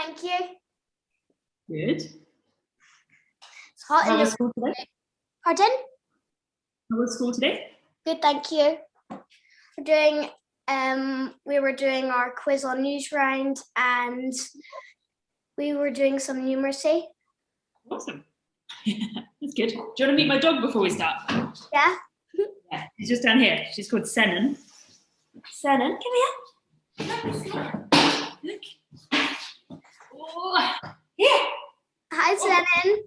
thank you. Good. It's hot How in was the school today? Pardon? How was school today? Good, thank you. We were doing our quiz on news round, and we were doing some numeracy. Awesome. That's good. Do you want to meet my dog before we start? Yeah. Yeah, she's just down here. She's called Senan. Senan, come here. Look. Oh, here. Hi, Senan.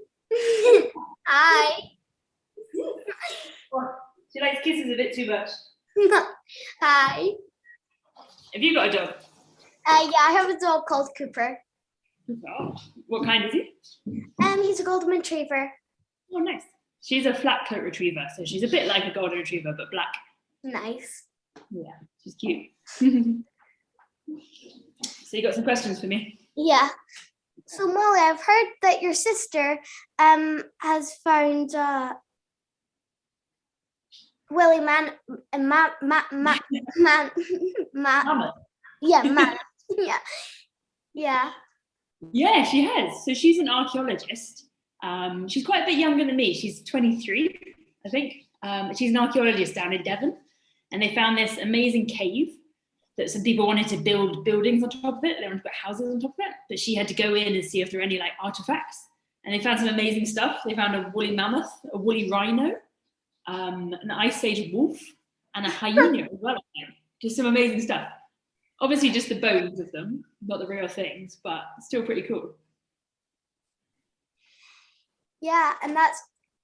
Hi. Oh, she likes kisses a bit too much. Hi. Have you got a dog? Yeah, I have a dog called Cooper. Oh, what kind is he? He's a golden retriever. Oh, nice. She's a flat coat retriever, so she's a bit like a golden retriever, but black. Nice. Yeah, she's cute. So you got some questions for me? Yeah. So Molly, I've heard that your sister has found Willie Man. Mama. Yeah, man. Yeah. Yeah. Yeah, she has. So she's an archaeologist. She's quite a bit younger than me. She's 23, I think. She's an archaeologist down in Devon, and they found this amazing cave that some people wanted to build buildings on top of it. They wanted to put houses on top of it, but she had to go in and see if there were any like artifacts. And they found some amazing stuff. They found a woolly mammoth, a woolly rhino, an ice age wolf, and a hyena as well. Just some amazing stuff. Obviously, just the bones of them, not the real things, but still pretty cool. Yeah, and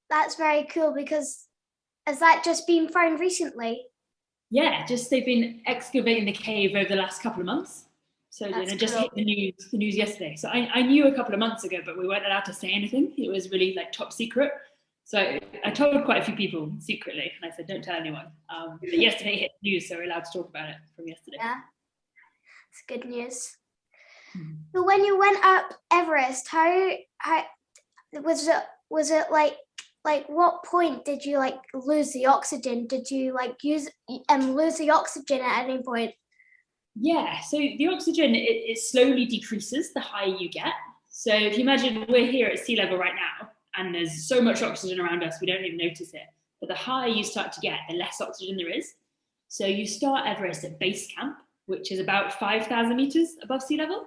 that's very cool because has that just been found recently? Yeah, just they've been excavating the cave over the last couple of months. So just hit the news yesterday. So I knew a couple of months ago, but we weren't allowed to say anything. It was really like top secret. So I told quite a few people secretly, and I said, don't tell anyone. But yesterday it hit the news, so we're allowed to talk about it from yesterday. Yeah, it's good news. Mm-hmm. So when you went up Everest, how was it like what point did you like lose the oxygen? Did you like lose the oxygen at any point? Yeah, so the oxygen, it slowly decreases the higher you get. So if you imagine we're here at sea level right now, and there's so much oxygen around us, we don't even notice it. But the higher you start to get, the less oxygen there is. So you start Everest at base camp, which is about 5,000 meters above sea level.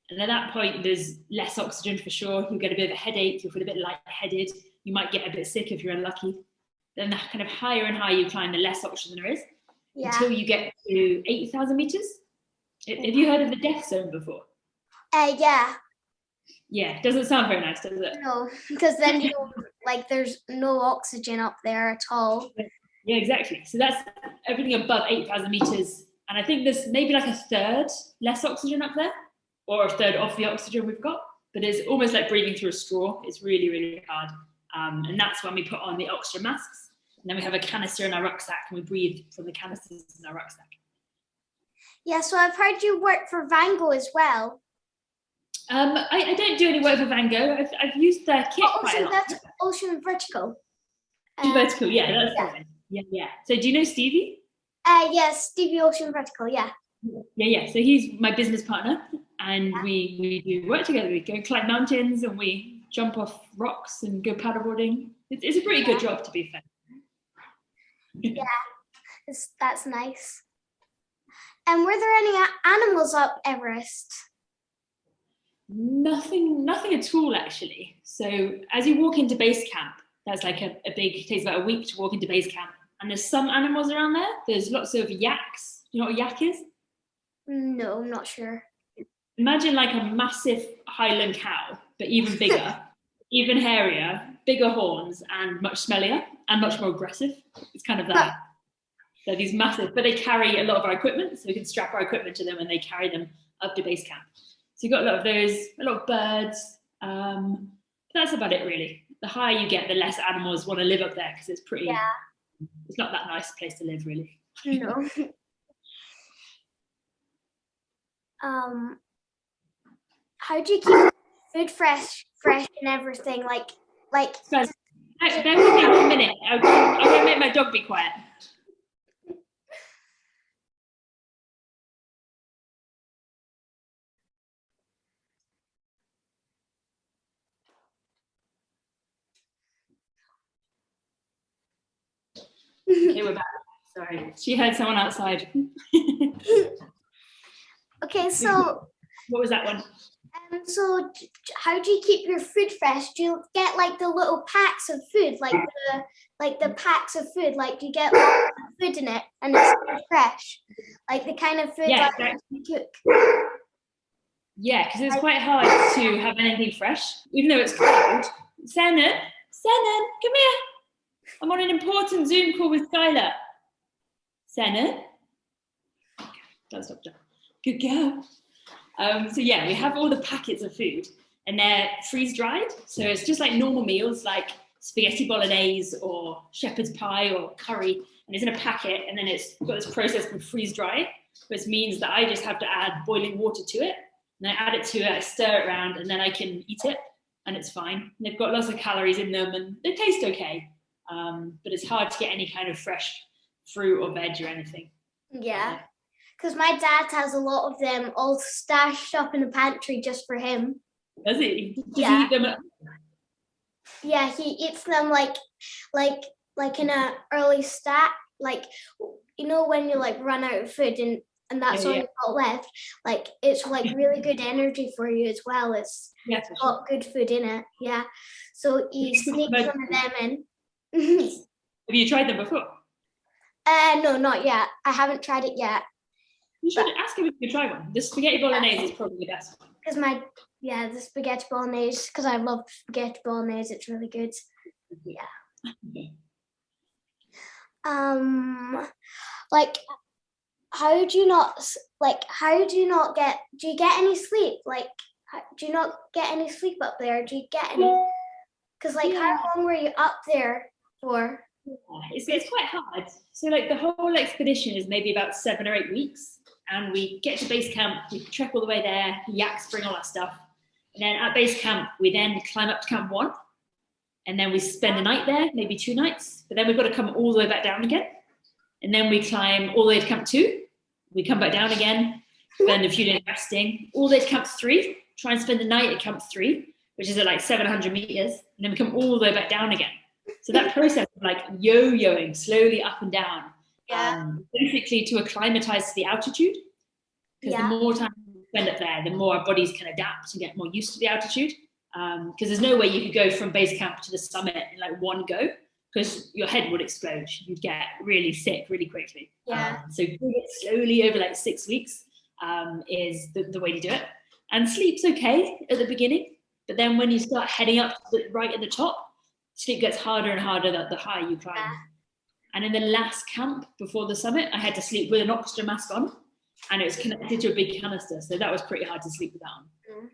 And at that point, there's less oxygen for sure. You'll get a bit of a headache, you'll feel a bit lightheaded, you might get a bit sick if you're unlucky. Then the kind of higher and higher you climb, the less oxygen there is, until you get to 8,000 meters. Have you heard of the death zone before? Yeah. Yeah, it doesn't sound very nice, does it? No, because then you there's no oxygen up there at all. Yeah, exactly. So that's everything above 8,000 meters. And I think there's maybe like a third less oxygen up there, or a third of the oxygen we've got. But it's almost like breathing through a straw. It's really, really hard. And that's when we put on the oxygen masks. And then we have a canister in our rucksack, and we breathe from the canisters in our rucksack. Yeah, so I've heard you work for Van Gogh as well. I don't do any work for Van Gogh. I've used their kit quite a lot. Ocean Vertical. Vertical, yeah, that's the one. Yeah. So do you know Stevie? Yes, Stevie Ocean Vertical, yeah. Yeah. So he's my business partner, and we do work together. We go climb mountains, and we jump off rocks and go paddleboarding. It's a pretty good job, to be fair. Yeah, that's nice. And were there any animals up Everest? Nothing at all, actually. So as you walk into base camp, that's like it takes about a week to walk into base camp. And there's some animals around there. There's lots of yaks. Do you know what a yak is? No, I'm not sure. Imagine like a massive Highland cow, but even bigger, even hairier, bigger horns, and much smellier and much more aggressive. It's kind of that. They're these massive, but they carry a lot of our equipment, so we can strap our equipment to them and they carry them up to base camp. So you've got a lot of those, a lot of birds. That's about it, really. The higher you get, the less animals want to live up there because it's pretty. Yeah. It's not that nice a place to live, really. No. How do you keep food fresh and everything? Guys, bear with me for a minute. I'm going to make my dog be quiet. Okay, we're back. Sorry, she heard someone outside. Okay, so What was that one? How do you keep your food fresh? Do you get like the little packs of food, like the packs of food, like you get lots of food in it and it's fresh, like the kind of food Yeah, like you cook? Yeah, because it's quite hard to have anything fresh, even though it's cold. Senna, come here. I'm on an important Zoom call with Skyla. Senna. Don't stop. Good girl. So yeah, we have all the packets of food and they're freeze dried. So it's just like normal meals like spaghetti bolognese or shepherd's pie or curry. And it's in a packet and then it's got this process called freeze dry, which means that I just have to add boiling water to it. And I add it to it, I stir it around and then I can eat it and it's fine. And they've got lots of calories in them and they taste okay. But it's hard to get any kind of fresh fruit or veg or anything. Yeah. Because my dad has a lot of them all stashed up in the pantry just for him. Does he? Does Yeah. he eat them? Yeah, he eats them like in a early stack, like when you like run out of food and that's all you've got left. Like it's like really good energy for you as well. It's got good food in it. Yeah. So he sneaks some of them in. Have you tried them before? No, not yet. I haven't tried it yet. You should ask him if you could try one. The spaghetti bolognese is probably the best one. Because the spaghetti bolognese, because I love spaghetti bolognese, it's really good. Yeah. Like, do you get any sleep? Like, do you not get any sleep up there? Do you get any? Because how long were you up there for? It's quite hard. So like the whole expedition is maybe about 7 or 8 weeks. And we get to base camp, we trek all the way there, yaks bring all that stuff. And then at base camp, we then climb up to camp 1. And then we spend the night there, maybe 2 nights. But then we've got to come all the way back down again. And then we climb all the way to camp 2. We come back down again, spend a few days resting, all the way to camp 3, try and spend the night at camp 3, which is at like 700 meters. And then we come all the way back down again. So that process of like yo-yoing slowly up and down. Basically to acclimatize to the altitude, because the more time we spend up there, the more our bodies can adapt and get more used to the altitude. Because there's no way you could go from base camp to the summit in like one go, because your head would explode. You'd get really sick really quickly. So doing it slowly over like 6 weeks is the way to do it. And sleep's okay at the beginning, but then when you start heading up to right at the top, sleep gets harder and harder the higher you climb. And in the last camp before the summit, I had to sleep with an oxygen mask on and it was connected to a big canister. So that was pretty hard to sleep with that on.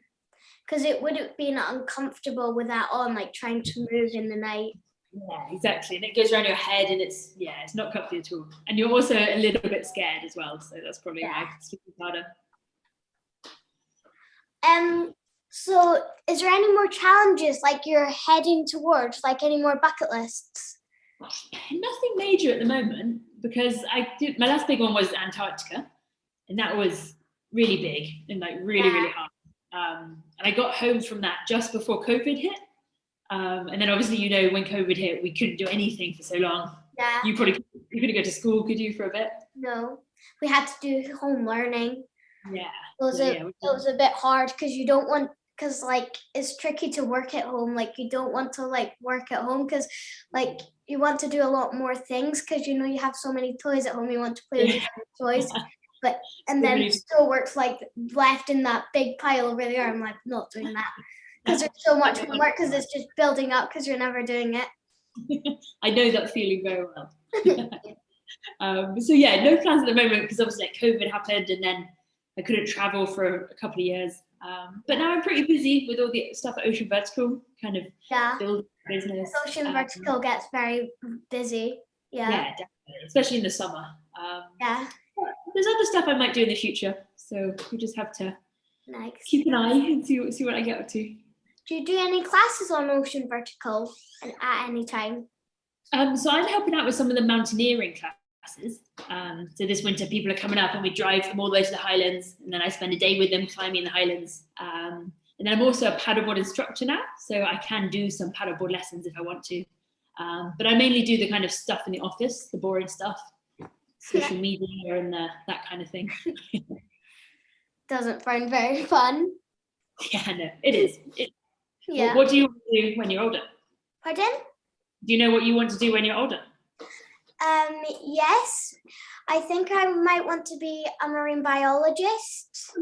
Because it would have been uncomfortable with that on, like trying to move in the night. Yeah, exactly. And it goes around your head and it's not comfy at all. And you're also a little bit scared as well. So that's probably why sleeping harder. So is there any more challenges like you're heading towards, like any more bucket lists? Nothing major at the moment, because my last big one was Antarctica, and that was really big and like really hard. And I got home from that just before COVID hit. And then obviously, when COVID hit, we couldn't do anything for so long. Yeah. You couldn't go to school, could you, for a bit? No, we had to do home learning. Yeah. It was a bit hard because you don't want, because like it's tricky to work at home. Like you don't want to like work at home because like you want to do a lot more things because you have so many toys at home. You want to play with toys, and then still work's like left in that big pile over there. I'm like not doing that because there's so much homework because it's just building up because you're never doing it. I know that feeling very well. So yeah, no plans at the moment because obviously like COVID happened and then I couldn't travel for a couple of years. But now I'm pretty busy with all the stuff at Ocean Vertical, kind of building business. Ocean Vertical gets very busy. Yeah, definitely, especially in the summer. There's other stuff I might do in the future, so we just have to keep an eye and see what I get up to. Do you do any classes on Ocean Vertical at any time? So I'm helping out with some of the mountaineering classes. So this winter people are coming up and we drive them all the way to the Highlands and then I spend a day with them climbing the Highlands. And then I'm also a paddleboard instructor now, so I can do some paddleboard lessons if I want to. But I mainly do the kind of stuff in the office, the boring stuff, social media and that kind of thing. Doesn't sound very fun. Yeah, no, it is. Yeah. What do you want to do when you're older? Pardon? Do you know what you want to do when you're older? Yes, I think I might want to be a marine biologist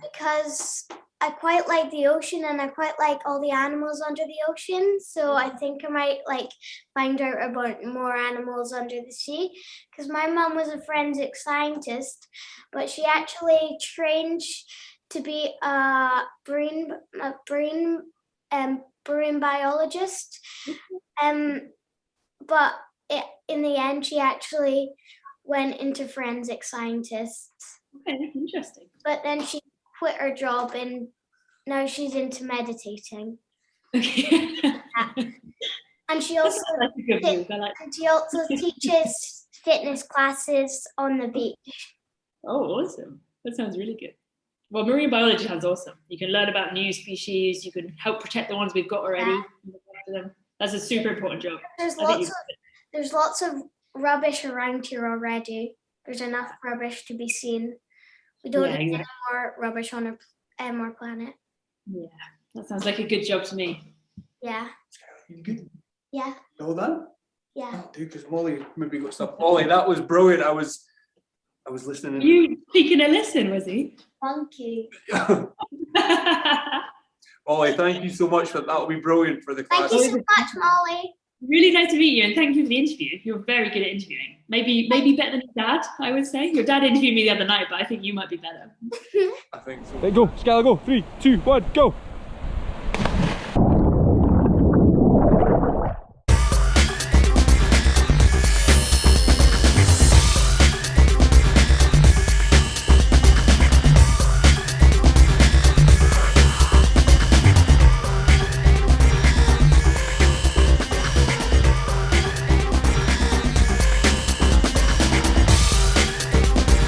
because I quite like the ocean and I quite like all the animals under the ocean. So I think I might like find out about more animals under the sea because my mum was a forensic scientist, but she actually trained to be a marine biologist. But in the end, she actually went into forensic scientists. Okay, interesting. But then she quit her job and now she's into meditating. Okay. And she also teaches fitness classes on the beach. Oh, awesome. That sounds really good. Well, marine biology sounds awesome. You can learn about new species. You can help protect the ones we've got already. Yeah. That's a super important job. There's lots of rubbish around here already. There's enough rubbish to be seen. We don't need any more rubbish on our planet. Yeah, that sounds like a good job to me. Yeah. Good. Yeah. All done? Yeah. Oh, dude, because Mollie maybe got stuff. Mollie, that was brilliant. I was listening. You speaking a listen, was he? Thank you. Mollie, thank you so much for that. That'll be brilliant for the class. Thank you so much, Mollie. Really nice to meet you, and thank you for the interview. You're very good at interviewing. Maybe better than your dad, I would say. Your dad interviewed me the other night, but I think you might be better. I think so. Hey, go, Skyla, go. 3, 2, 1, go.